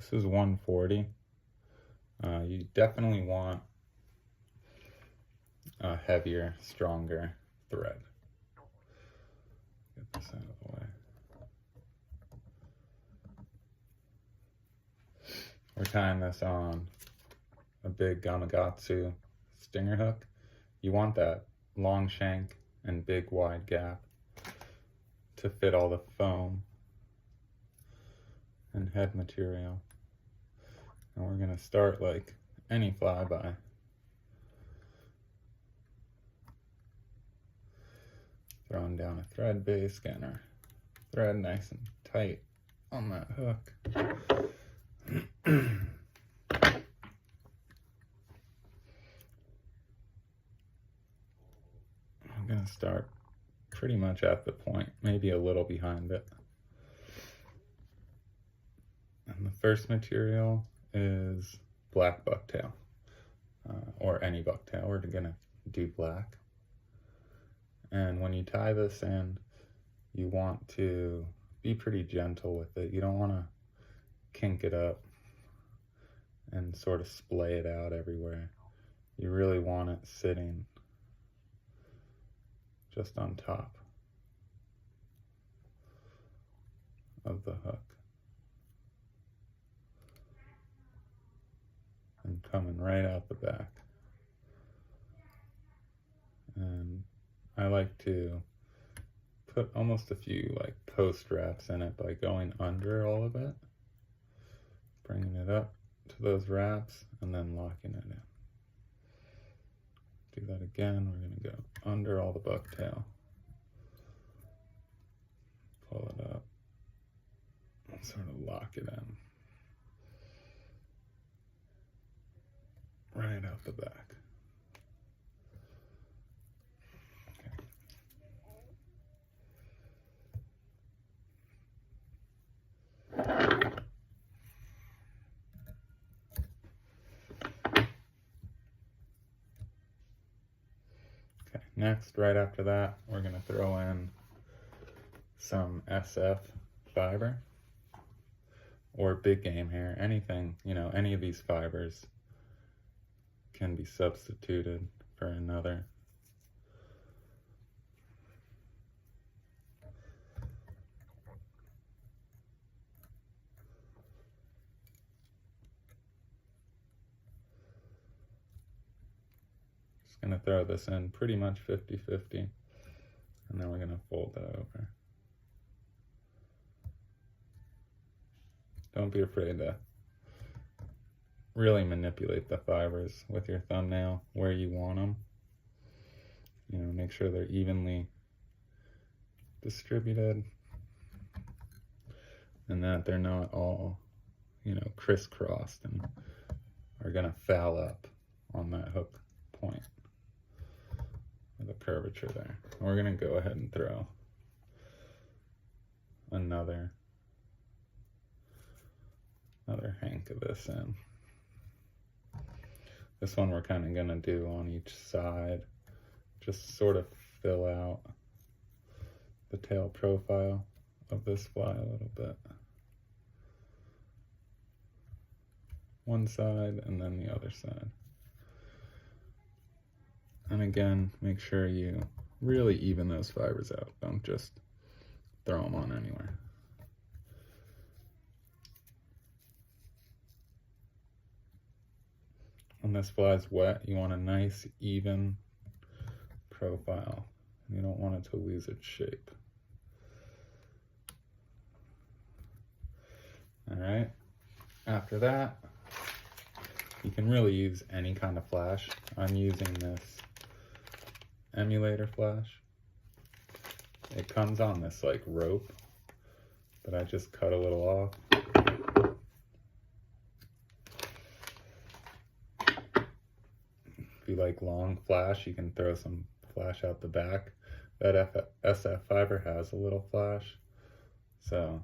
This is 140. You definitely want a heavier, stronger thread. Get this out of the way. We're tying this on a big Gamakatsu stinger hook. You want that long shank and big wide gap to fit all the foam and head material. And we're gonna start like any flyby. Throwing down a thread base, getting our thread nice and tight on that hook. I'm gonna start pretty much at the point, maybe a little behind it. And the first material is black bucktail, or any bucktail. We're gonna do black. And when you tie this in, you want to be pretty gentle with it. You don't want to kink it up and sort of splay it out everywhere. You really want it sitting just on top of the hook and coming right out the back. And I like to put almost a few like post wraps in it by going under all of it, bringing it up to those wraps, and then locking it in. Do that again. We're going to go under all the bucktail, pull it up, and sort of lock it in right out the back. Next, right after that, we're going to throw in some SF fiber or big game hair. Anything, any of these fibers can be substituted for another. Going to throw this in pretty much 50-50, and then we're going to fold that over. Don't be afraid to really manipulate the fibers with your thumbnail where you want them. Make sure they're evenly distributed and that they're not all, crisscrossed and are going to foul up on that hook point. The curvature there. We're going to go ahead and throw another hank of this in. This one we're kind of going to do on each side, just sort of fill out the tail profile of this fly a little bit. One side and then the other side. And again, make sure you really even those fibers out. Don't just throw them on anywhere. When this fly's wet, you want a nice, even profile. You don't want it to lose its shape. All right. After that, you can really use any kind of flash. I'm using this emulator flash. It comes on this like rope, but I just cut a little off. If you like long flash, you can throw some flash out the back. That SF fiber has a little flash, so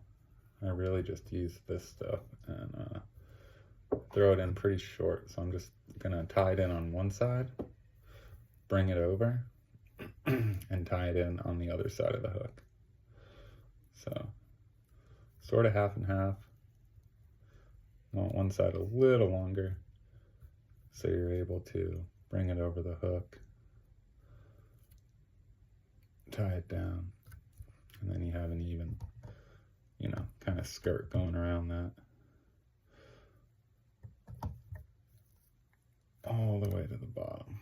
I really just use this stuff and throw it in pretty short. So I'm just gonna tie it in on one side, bring it over, and tie it in on the other side of the hook. So sort of half and half, You want one side a little longer so you're able to bring it over the hook, tie it down, and then you have an even, kind of skirt going around that. All the way to the bottom.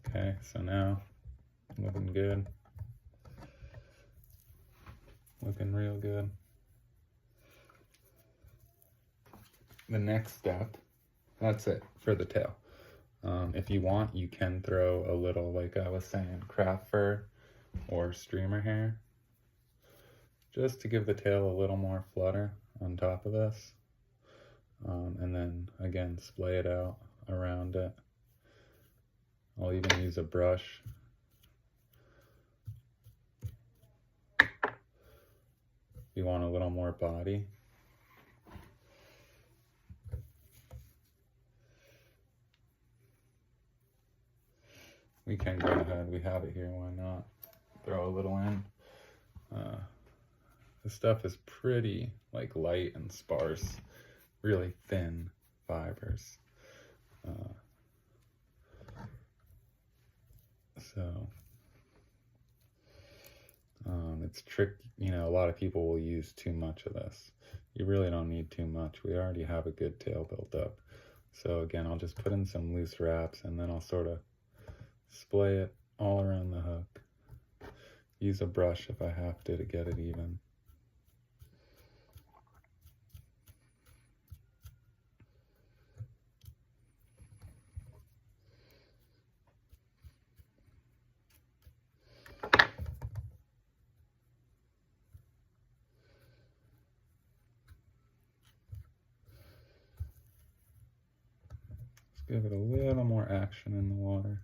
Okay, so now looking good. Looking real good. The next step, that's it for the tail. If you want, you can throw a little, like I was saying, craft fur or streamer hair, just to give the tail a little more flutter on top of this. And then again, splay it out around it. I'll even use a brush. If you want a little more body. We can go ahead, we have it here, why not? Throw a little in. This stuff is pretty light and sparse, really thin fibers. It's tricky, a lot of people will use too much of this. You really don't need too much. We already have a good tail built up. So again, I'll just put in some loose wraps and then I'll sort of splay it all around the hook. Use a brush if I have to get it even. Give it a little more action in the water.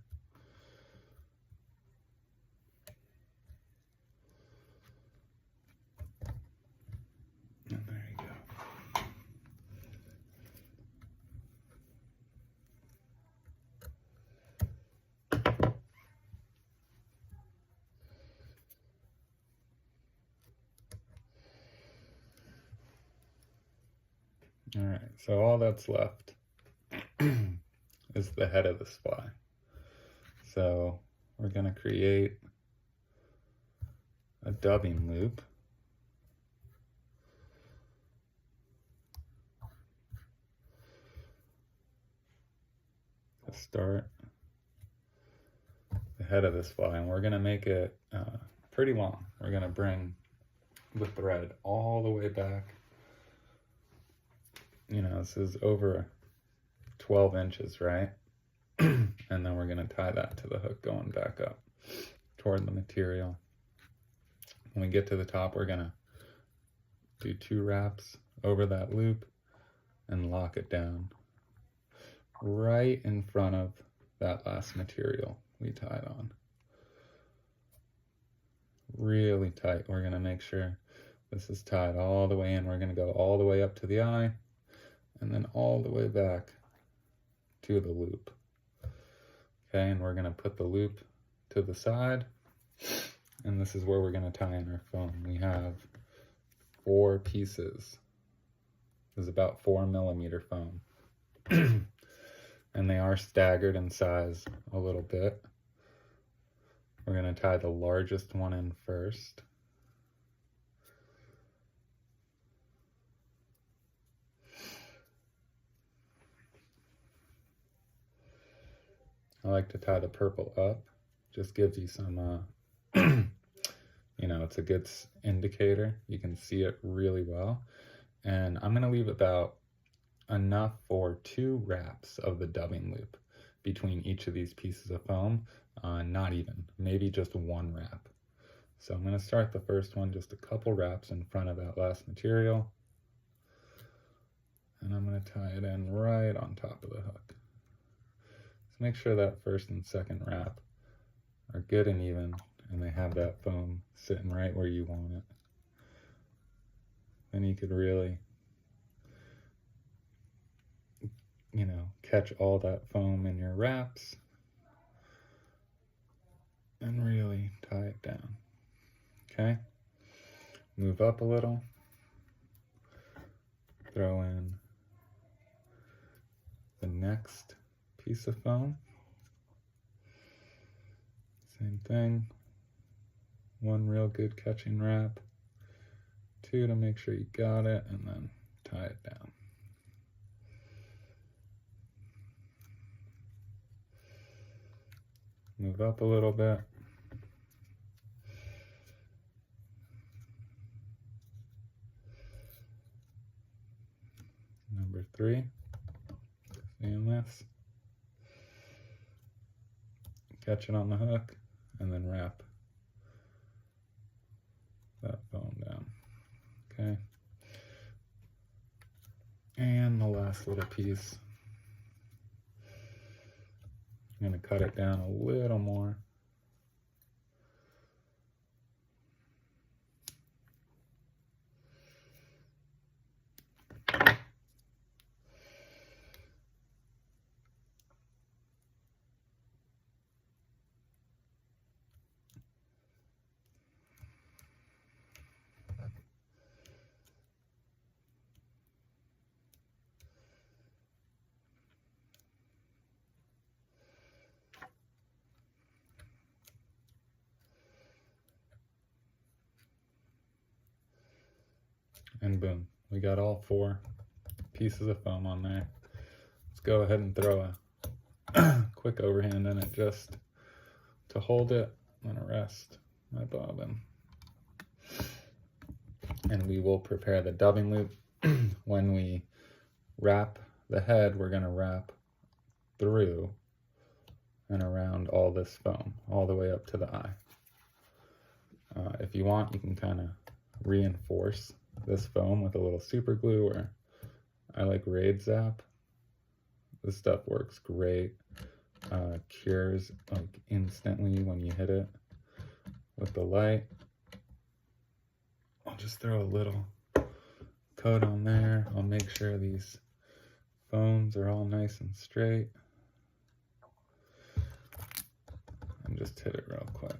And there you go. All right, so all that's left is the head of the spy. So we're going to create a dubbing loop. To start the head of this fly, and we're going to make it pretty long. We're going to bring the thread all the way back. This is over 12 inches, right? And then we're going to tie that to the hook going back up toward the material. When we get to the top, we're going to do 2 wraps over that loop and lock it down right in front of that last material we tied on. Really tight. We're going to make sure this is tied all the way in. We're going to go all the way up to the eye and then all the way back to the loop. Okay, and we're going to put the loop to the side, and this is where we're going to tie in our foam. We have 4 pieces. This is about 4 millimeter foam. And they are staggered in size a little bit. We're going to tie the largest one in first. I like to tie the purple up. Just gives you some, it's a good indicator. You can see it really well. And I'm going to leave about enough for 2 wraps of the dubbing loop between each of these pieces of foam. Not even, maybe just 1 wrap. So I'm going to start the first one, just a couple wraps in front of that last material. And I'm going to tie it in right on top of the hook. So make sure that first and second wrap are good and even, and they have that foam sitting right where you want it. Then you could really, catch all that foam in your wraps. and really tie it down. Okay? Move up a little. Throw in the next piece of foam. Same thing. One real good catching wrap. Two to make sure you got it, and then tie it down. Move up a little bit. Number three, seeing this? Catch it on the hook, and then wrap that foam down. Okay. And the last little piece, I'm going to cut it down a little more. And boom, we got all 4 pieces of foam on there. Let's go ahead and throw a quick overhand in it just to hold it. I'm going to rest my bobbin. And we will prepare the dubbing loop. When we wrap the head, we're going to wrap through and around all this foam, all the way up to the eye. If you want, you can kind of reinforce this foam with a little super glue, or I like Raid Zap. This stuff works great. Cures like instantly when you hit it with the light. I'll just throw a little coat on there. I'll make sure these foams are all nice and straight. And just hit it real quick.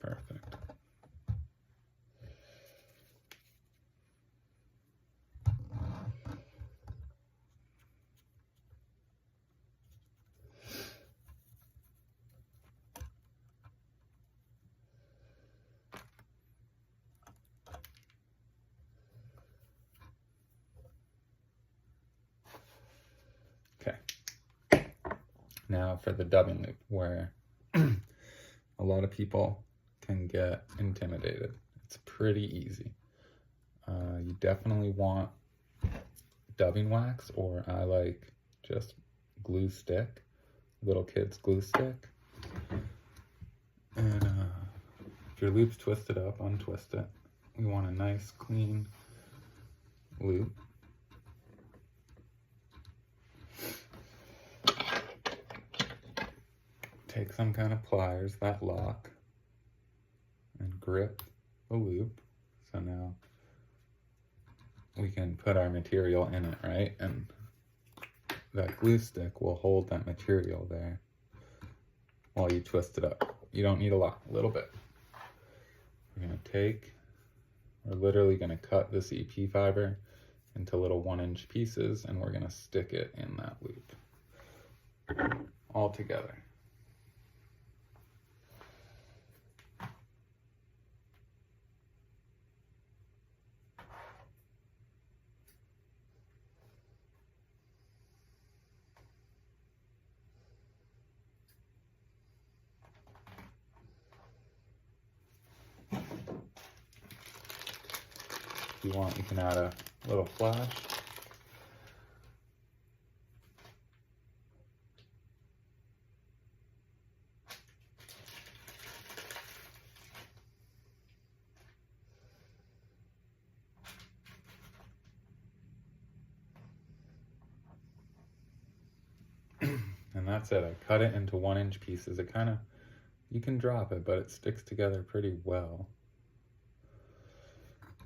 Perfect. Okay. Now for the dubbing loop, where a lot of people can get intimidated. It's pretty easy. You definitely want dubbing wax, or I like just glue stick, little kids glue stick. And if your loop's twisted up, untwist it. We want a nice clean loop. Take some kind of pliers that lock and grip the loop. So now we can put our material in it, right? And that glue stick will hold that material there while you twist it up. You don't need a lot, a little bit. We're literally gonna cut this EP fiber into little 1-inch pieces, and we're gonna stick it in that loop all together. If you want, you can add a little flash. And that's it. I cut it into 1-inch pieces. It kind of, you can drop it, but it sticks together pretty well.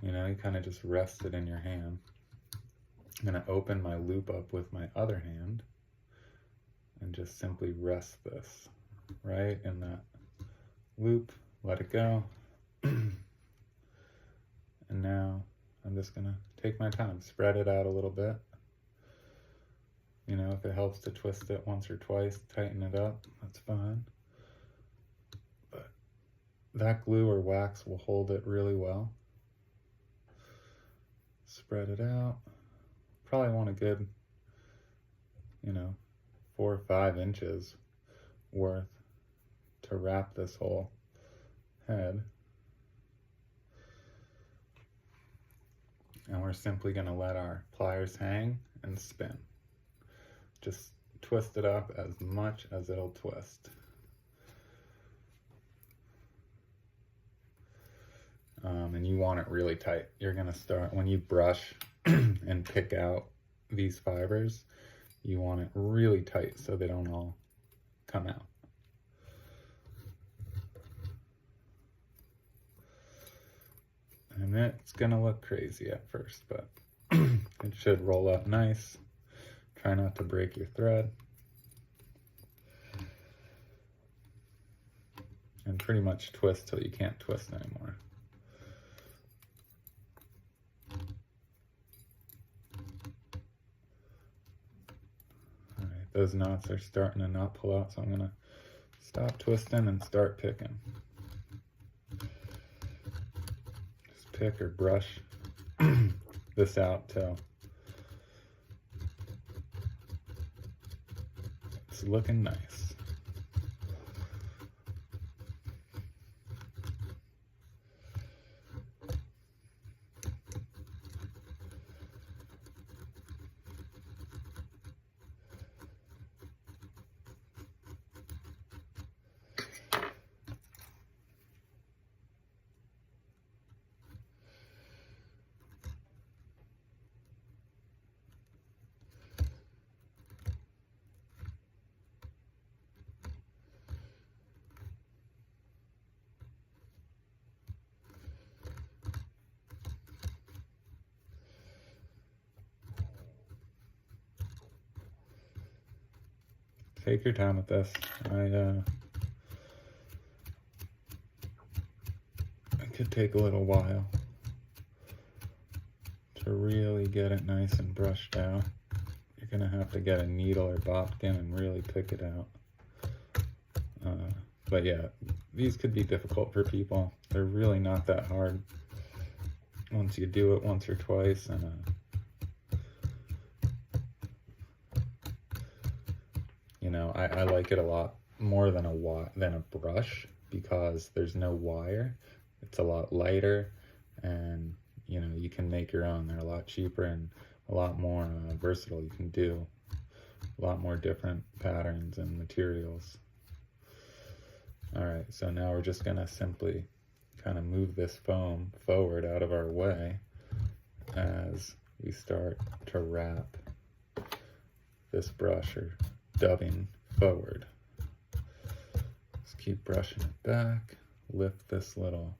You know, you kind of just rest it in your hand. I'm going to open my loop up with my other hand and just simply rest this right in that loop, let it go. And now I'm just going to take my time, spread it out a little bit. You know, if it helps to twist it once or twice, tighten it up, that's fine. But that glue or wax will hold it really well. Spread it out. Probably want a good, 4 or 5 inches worth to wrap this whole head. And we're simply going to let our pliers hang and spin. Just twist it up as much as it'll twist. And you want it really tight. You're going to start, when you brush and pick out these fibers, you want it really tight so they don't all come out. And it's going to look crazy at first, but it should roll up nice. Try not to break your thread. And pretty much twist till you can't twist anymore. All right, those knots are starting to not pull out, so I'm gonna stop twisting and start picking. Just pick or brush this out till it's looking nice. Take your time with this. It could take a little while to really get it nice and brushed out. You're gonna have to get a needle or bodkin and really pick it out. But yeah, these could be difficult for people. They're really not that hard once you do it once or twice. And I like it a lot more than a brush because there's no wire. It's a lot lighter, and you can make your own. They're a lot cheaper and a lot more versatile. You can do a lot more different patterns and materials. All right, so now we're just gonna simply kind of move this foam forward out of our way as we start to wrap this brush or dubbing forward. Just keep brushing it back. Lift this little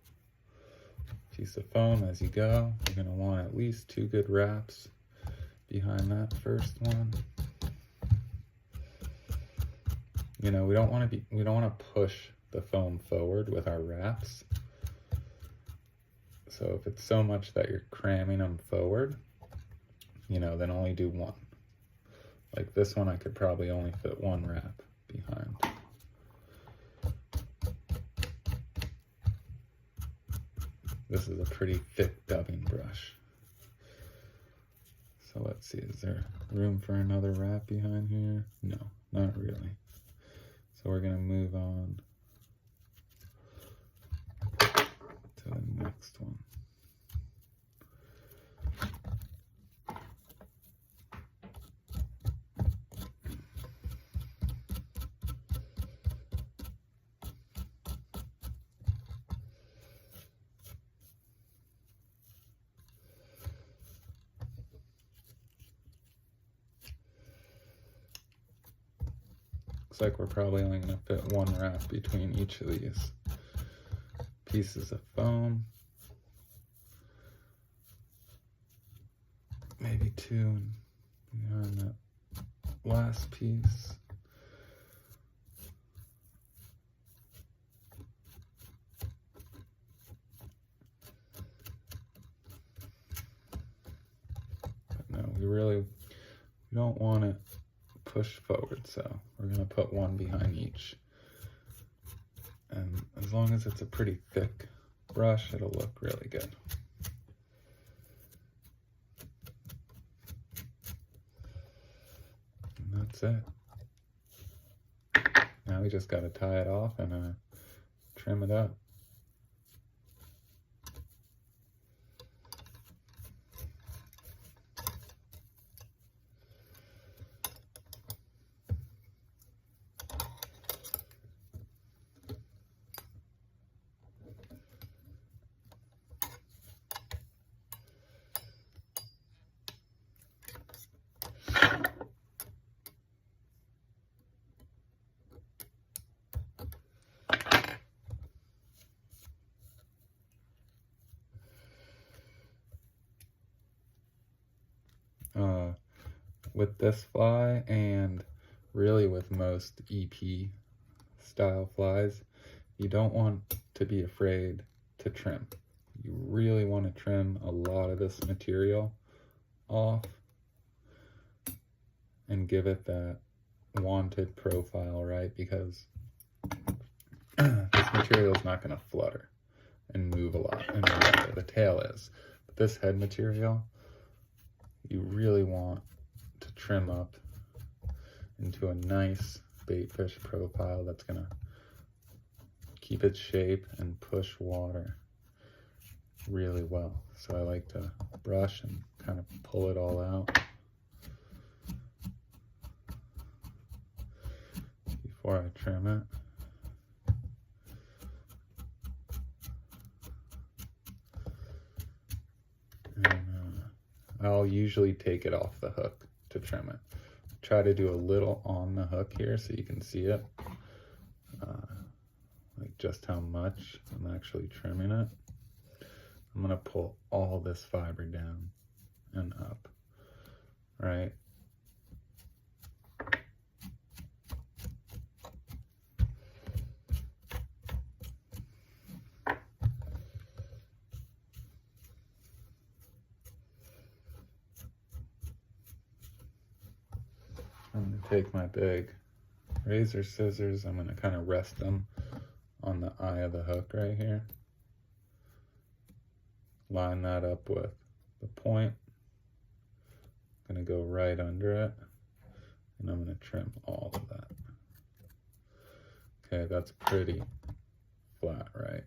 piece of foam as you go. You're going to want at least 2 good wraps behind that first one. We don't want to push the foam forward with our wraps. So if it's so much that you're cramming them forward, then only do 1. Like this one, I could probably only fit 1 wrap behind. This is a pretty thick dubbing brush. So let's see, is there room for another wrap behind here? No, not really. So we're gonna move on to the next one. Looks like we're probably only going to fit 1 wrap between each of these pieces of foam. maybe 2 behind that last piece. But no, we don't want it pushed forward, so we're gonna put 1 behind each. And as long as it's a pretty thick brush, it'll look really good. And that's it. Now we just gotta tie it off and trim it up. With this fly, and really with most EP style flies, you don't want to be afraid to trim. You really want to trim a lot of this material off and give it that wanted profile, right? Because this material is not going to flutter and move a lot, and the tail is. But this head material, you really want to trim up into a nice baitfish profile that's gonna keep its shape and push water really well. So I like to brush and kind of pull it all out before I trim it. And I'll usually take it off the hook to trim it. Try to do a little on the hook here so you can see it, like just how much I'm actually trimming it. I'm gonna pull all this fiber down and up, right? I'm going to take my big razor scissors, I'm going to kind of rest them on the eye of the hook right here. Line that up with the point. I'm going to go right under it, and I'm going to trim all of that. Okay, that's pretty flat, right?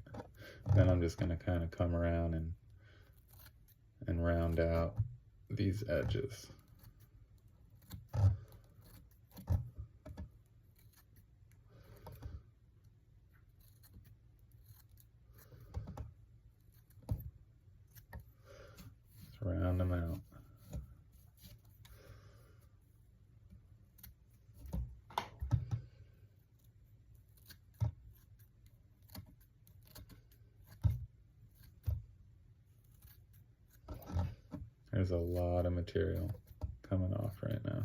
Then I'm just going to kind of come around and round out these edges. Round them out. There's a lot of material coming off right now.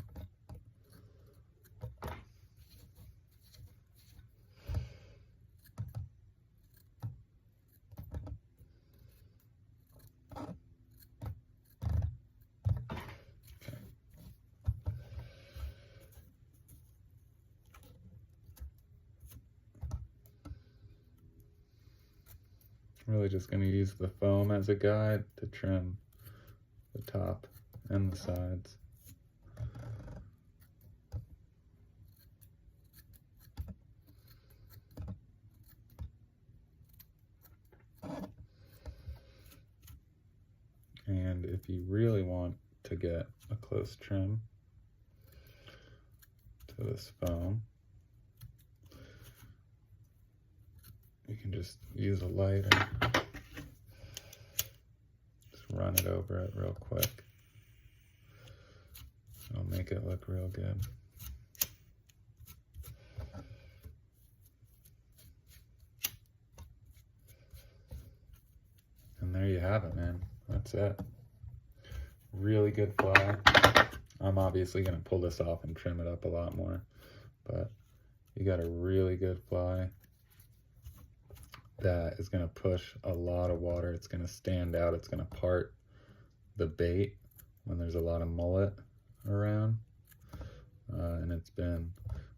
I'm really just going to use the foam as a guide to trim the top and the sides. And if you really want to get a close trim to this foam, you can just use a lighter, just run it over it real quick. It'll make it look real good. And there you have it, man. That's it. really good fly. I'm obviously going to pull this off and trim it up a lot more, but you got a really good fly that is going to push a lot of water. It's going to stand out. It's going to part the bait when there's a lot of mullet around, and it's been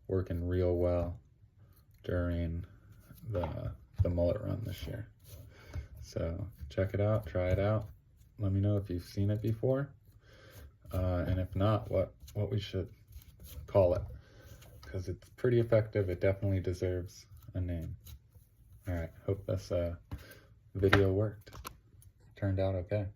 working real well during the mullet run this year. So check it out, try it out. Let me know if you've seen it before, and if not, what we should call it, because it's pretty effective. It definitely deserves a name. All right, hope this video worked. Turned out okay.